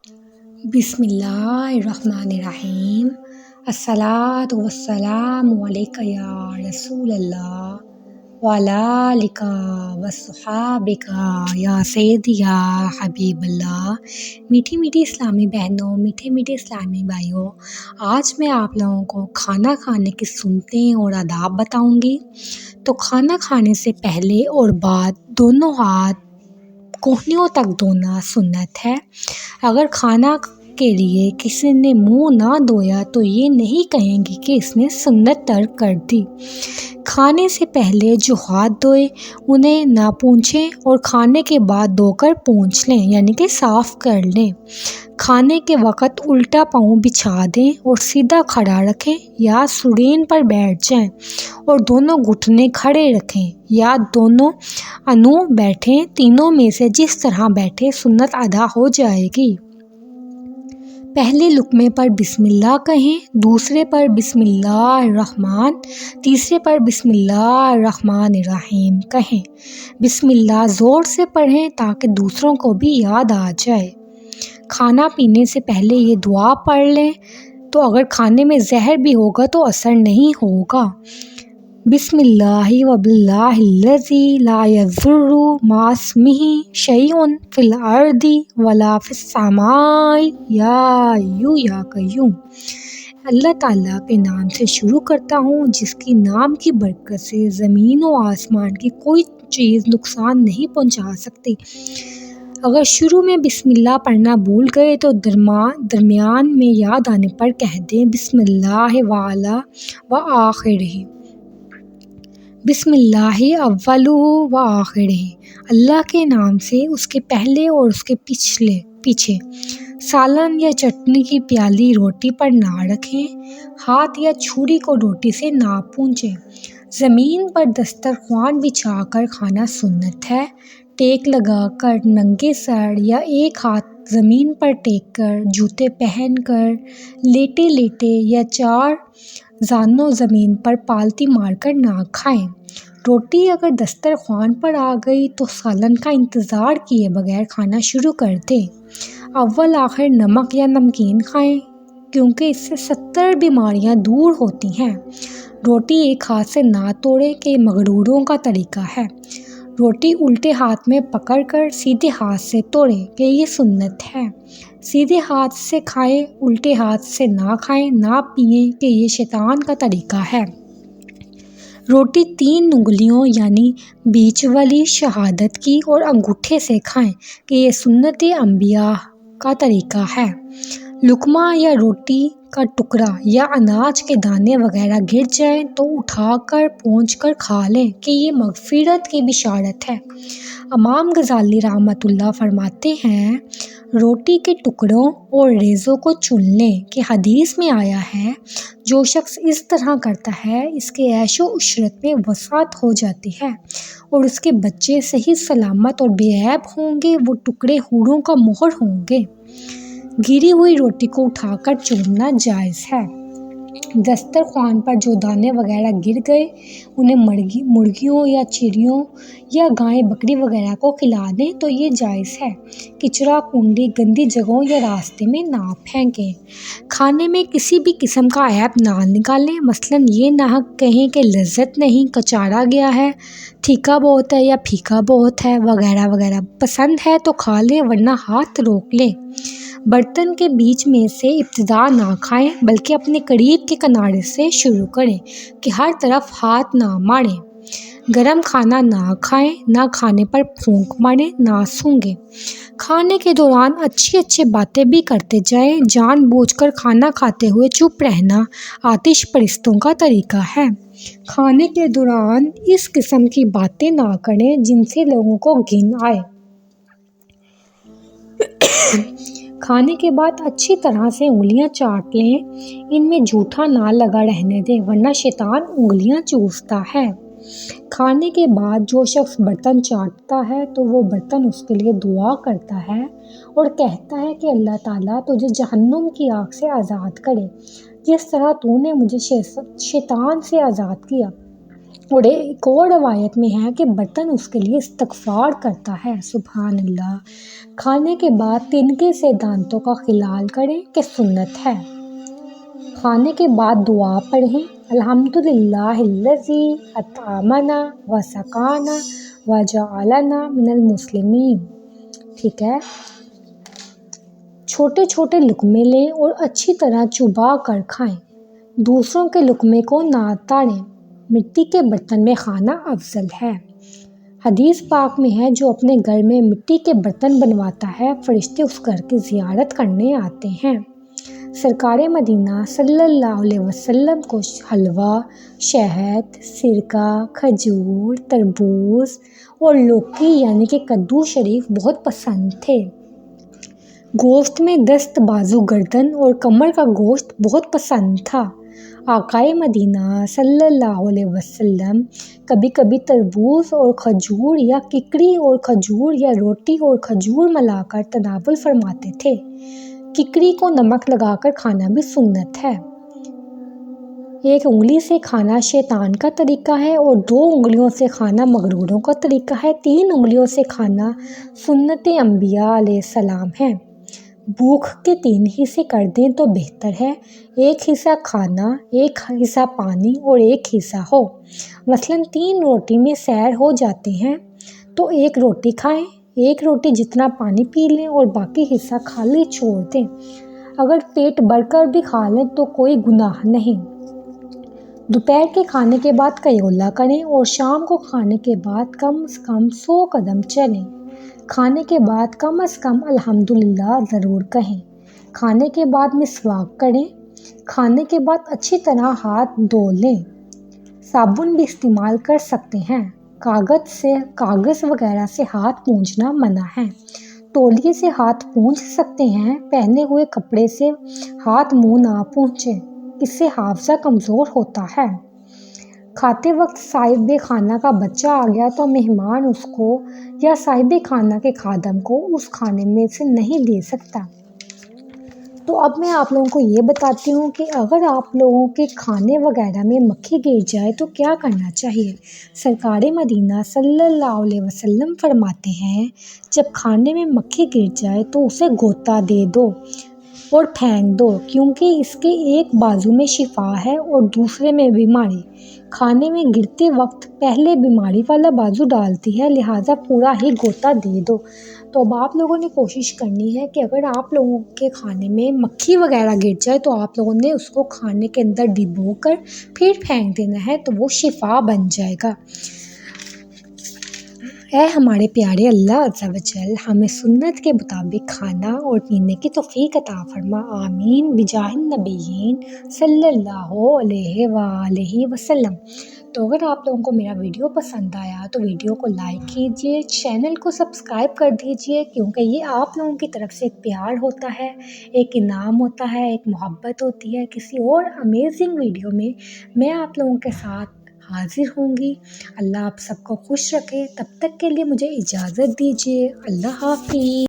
بسم اللہ الرحمن الرحیم۔ الصلاۃ والسلام علیک یا رسول اللہ وعلی آلک وصحابک یا سیدی یا حبیب اللہ۔ میٹھی میٹھی اسلامی بہنوں، میٹھے میٹھے اسلامی بھائیوں، آج میں آپ لوگوں کو کھانا کھانے کی سنتیں اور آداب بتاؤں گی۔ تو کھانا کھانے سے پہلے اور بعد دونوں ہاتھ کوہنیوں تک دھونا سنت ہے۔ اگر کھانا کے لیے کسی نے منہ نہ دھویا تو یہ نہیں کہیں گے کہ اس نے سنت ترک کر دی۔ کھانے سے پہلے جو ہاتھ دھوئے انہیں نہ پونچھیں اور کھانے کے بعد دھو کر پونچھ لیں، یعنی کہ صاف کر لیں۔ کھانے کے وقت الٹا پاؤں بچھا دیں اور سیدھا کھڑا رکھیں یا سرین پر بیٹھ جائیں اور دونوں گھٹنے کھڑے رکھیں یا دونوں انو بیٹھیں۔ تینوں میں سے جس طرح بیٹھے سنت ادا ہو جائے گی۔ پہلے لقمے پر بسم اللہ کہیں، دوسرے پر بسم اللہ الرحمن، تیسرے پر بسم اللہ الرحمن الرحیم کہیں۔ بسم اللہ زور سے پڑھیں تاکہ دوسروں کو بھی یاد آ جائے۔ کھانا پینے سے پہلے یہ دعا پڑھ لیں، تو اگر کھانے میں زہر بھی ہوگا تو اثر نہیں ہوگا۔ بسم اللہ وباللہ الذی لا یضر مع اسمہ شیء فی الارض ولا فی السماء یا حی یا قیوم۔ اللہ تعالیٰ کے نام سے شروع کرتا ہوں جس کی نام کی برکت سے زمین و آسمان کی کوئی چیز نقصان نہیں پہنچا سکتی۔ اگر شروع میں بسم اللہ پڑھنا بھول گئے تو درمیان میں یاد آنے پر کہہ دیں بسم اللہ وعلا وآخرہ، بسم اللہ اولہ وآخرہ، اللہ کے نام سے اس کے پہلے اور اس کے پیچھے۔ سالن یا چٹنی کی پیالی روٹی پر نہ رکھیں، ہاتھ یا چھری کو روٹی سے نہ پونچھیں۔ زمین پر دسترخوان بچھا کر کھانا سنت ہے۔ ٹیک لگا کر ننگے سر یا ایک ہاتھ زمین پر ٹیک کر، جوتے پہن کر، لیٹے لیٹے یا چار زانوں زمین پر پالتی مار کر نہ کھائیں۔ روٹی اگر دسترخوان پر آ گئی تو سالن کا انتظار کیے بغیر کھانا شروع کر دیں۔ اول آخر نمک یا نمکین کھائیں کیونکہ اس سے 70 بیماریاں دور ہوتی ہیں۔ روٹی ایک ہاتھ سے نہ توڑیں کہ یہ مغروروں کا طریقہ ہے۔ روٹی الٹے ہاتھ میں پکڑ کر سیدھے ہاتھ سے توڑیں کہ یہ سنت ہے۔ سیدھے ہاتھ سے کھائیں، الٹے ہاتھ سے نہ کھائیں، نہ پئیں کہ یہ شیطان کا طریقہ ہے۔ روٹی 3 انگلیوں یعنی بیچ والی شہادت کی اور انگوٹھے سے کھائیں کہ یہ سنت انبیاء کا طریقہ ہے۔ لقمہ یا روٹی کا ٹکڑا یا اناج کے دانے وغیرہ گر جائیں تو اٹھا کر پونچھ کر کھا لیں کہ یہ مغفرت کی بشارت ہے۔ امام غزالی رحمۃ اللہ فرماتے ہیں روٹی کے ٹکڑوں اور ریزوں کو چن لیں کہ حدیث میں آیا ہے جو شخص اس طرح کرتا ہے اس کے عیش و عشرت میں وسعت ہو جاتی ہے اور اس کے بچے صحیح سلامت اور بے عیب ہوں گے، وہ ٹکڑے حوروں کا مہر ہوں گے۔ گری ہوئی روٹی کو اٹھا کر چومنا جائز ہے۔ دسترخوان پر جو دانے وغیرہ گر گئے انہیں مرغیوں یا چڑیوں یا گائے بکری وغیرہ کو کھلا دیں تو یہ جائز ہے۔ کچرا کنڈی گندی جگہوں یا راستے میں نہ پھینکیں۔ کھانے میں کسی بھی قسم کا عیب نہ نکالیں، مثلاً یہ نہ کہیں کہ لذت نہیں، کچارا گیا ہے، تھیکا بہت ہے یا پھیکا بہت ہے وغیرہ وغیرہ۔ پسند ہے تو کھا لیں ورنہ ہاتھ روک لیں۔ برتن کے بیچ میں سے ابتدا نہ کھائیں بلکہ اپنے قریب کے کنارے سے شروع کریں کہ ہر طرف ہاتھ نہ ماریں۔ گرم کھانا نہ کھائیں، نہ کھانے پر پھونک ماریں، نہ سونگھیں۔ کھانے کے دوران اچھی باتیں بھی کرتے جائیں۔ جان بوجھ کر کھانا کھاتے ہوئے چپ رہنا آتش پرستوں کا طریقہ ہے۔ کھانے کے دوران اس قسم کی باتیں نہ کریں جن سے لوگوں کو گھن آئے۔ کھانے کے بعد اچھی طرح سے انگلیاں چاٹ لیں، ان میں جھوٹا نہ لگا رہنے دیں ورنہ شیطان انگلیاں چوستا ہے۔ کھانے کے بعد جو شخص برتن چاٹتا ہے تو وہ برتن اس کے لیے دعا کرتا ہے اور کہتا ہے کہ اللہ تعالیٰ تجھے جہنم کی آگ سے آزاد کرے جس طرح تو نے مجھے شیطان سے آزاد کیا۔ اور ایک اور روایت میں ہے کہ برتن اس کے لیے استغفار کرتا ہے۔ سبحان اللہ۔ کھانے کے بعد تنکے سے دانتوں کا خلال کریں کہ سنت ہے۔ کھانے کے بعد دعا پڑھیں، الحمدللہ الذی اطعمنا وسقانا وجعلنا من المسلمین۔ ٹھیک ہے۔ چھوٹے چھوٹے لقمے لیں اور اچھی طرح چبا کر کھائیں۔ دوسروں کے لقمے کو نہ تاڑیں۔ مٹی کے برتن میں کھانا افضل ہے۔ حدیث پاک میں ہے جو اپنے گھر میں مٹی کے برتن بنواتا ہے فرشتے اس گھر کی زیارت کرنے آتے ہیں۔ سرکار مدینہ صلی اللہ علیہ وسلم کو حلوہ، شہد، سرکہ، کھجور، تربوز اور لوکی یعنی کہ کدو شریف بہت پسند تھے۔ گوشت میں دست، بازو، گردن اور کمر کا گوشت بہت پسند تھا۔ آقائے مدینہ صلی اللہ علیہ وسلم کبھی کبھی تربوز اور کھجور یا ککڑی اور کھجور یا روٹی اور کھجور ملا کر تناول فرماتے تھے۔ ککڑی کو نمک لگا کر کھانا بھی سنت ہے۔ ایک انگلی سے کھانا شیطان کا طریقہ ہے اور 2 انگلیوں سے کھانا مغروروں کا طریقہ ہے۔ 3 انگلیوں سے کھانا سنت انبیاء علیہ السلام ہے۔ بھوک کے 3 حصے کر دیں تو بہتر ہے۔ 1 حصہ کھانا، 1 حصہ پانی اور 1 حصہ ہو۔ مثلاً 3 روٹی میں سیر ہو جاتے ہیں تو 1 روٹی کھائیں، 1 روٹی جتنا پانی پی لیں اور باقی حصہ خالی چھوڑ دیں۔ اگر پیٹ بھر کر بھی کھا لیں تو کوئی گناہ نہیں۔ دوپہر کے کھانے کے بعد قیلولہ کریں اور شام کو کھانے کے بعد کم از کم 100 قدم چلیں۔ کھانے کے بعد کم از کم الحمدللہ ضرور کہیں۔ کھانے کے بعد مسواک کریں۔ کھانے کے بعد اچھی طرح ہاتھ دھو لیں۔ صابن بھی استعمال کر سکتے ہیں۔ کاغذ وغیرہ سے ہاتھ پونچھنا منع ہے۔ تولیے سے ہاتھ پونچھ سکتے ہیں۔ پہنے ہوئے کپڑے سے ہاتھ منہ نہ پونچھیں، اس سے حافظہ کمزور ہوتا ہے۔ کھاتے وقت صاحب خانہ کا بچہ آ گیا تو مہمان اس کو یا صاحب خانہ کے خادم کو اس کھانے میں سے نہیں دے سکتا۔ تو اب میں آپ لوگوں کو یہ بتاتی ہوں کہ اگر آپ لوگوں کے کھانے وغیرہ میں مکھی گر جائے تو کیا کرنا چاہیے۔ سرکار مدینہ صلی اللہ علیہ وسلم فرماتے ہیں جب کھانے میں مکھی گر جائے تو اسے غوطہ دے دو اور پھینک دو، کیونکہ اس کے ایک بازو میں شفا ہے اور دوسرے میں بیماری۔ کھانے میں گرتے وقت پہلے بیماری والا بازو ڈالتی ہے، لہٰذا پورا ہی غوطہ دے دو۔ تو اب آپ لوگوں نے کوشش کرنی ہے کہ اگر آپ لوگوں کے کھانے میں مکھی وغیرہ گر جائے تو آپ لوگوں نے اس کو کھانے کے اندر ڈبو کر پھر پھینک دینا ہے تو وہ شفا بن جائے گا۔ اے ہمارے پیارے اللہ عز و جل، ہمیں سنت کے مطابق کھانا اور پینے کی توفیق عطا فرما، آمین بجاہ النبیین صلی اللہ علیہ وآلہ وسلم۔ تو اگر آپ لوگوں کو میرا ویڈیو پسند آیا تو ویڈیو کو لائک کیجئے، چینل کو سبسکرائب کر دیجئے، کیونکہ یہ آپ لوگوں کی طرف سے ایک پیار ہوتا ہے، ایک انعام ہوتا ہے، ایک محبت ہوتی ہے۔ کسی اور امیزنگ ویڈیو میں میں آپ لوگوں کے ساتھ حاضر ہوں گی۔ اللہ آپ سب کو خوش رکھے، تب تک کے لیے مجھے اجازت دیجیے۔ اللہ حافظ۔